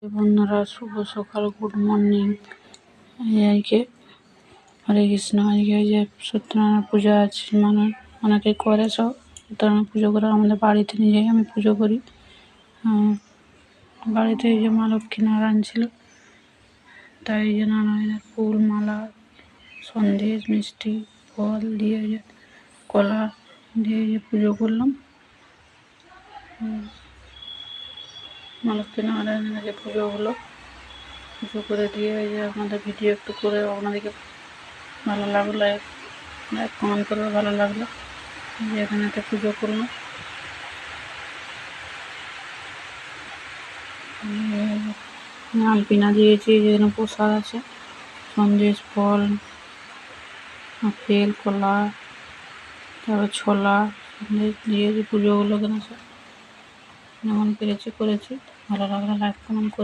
বন্ধুরা, শুভ সকাল, good morning. আজকে হরে কৃষ্ণ। আজকে যে সত্যনারায়ণ পূজা আছে, অনেকে করে সব সত্যনারায়ণ পুজো করে। আমাদের বাড়িতে নিজেই আমি পুজো করি। বাড়িতে এই যে মা লক্ষ্মী নারায়ণ ছিল, তাই এই যে নারায়ণের ফুল মালা, সন্দেশ, মিষ্টি, ফল দিয়ে যে কলা দিয়ে যে পুজো করলাম। মা লক্ষ্মী নারায়ণের যে পুজো হলো, পুজো করে দিয়ে এই যে আপনাদের ভিডিও একটু করে আপনাদেরকে ভালো লাগলো, লাইক কমেন্ট করবে ভালো লাগলো। যে এখানে একটা পুজো করলাম। আলপিনা দিয়েছি, যেখানে প্রসাদ আছে, সন্দেশ, ফল, আপেল, কলা, তারপর ছোলা দিয়ে যে পুজোগুলো কেন যেমন পেরেছি করেছি। ভালো লাগলে লাইক কমেন্ট করবে।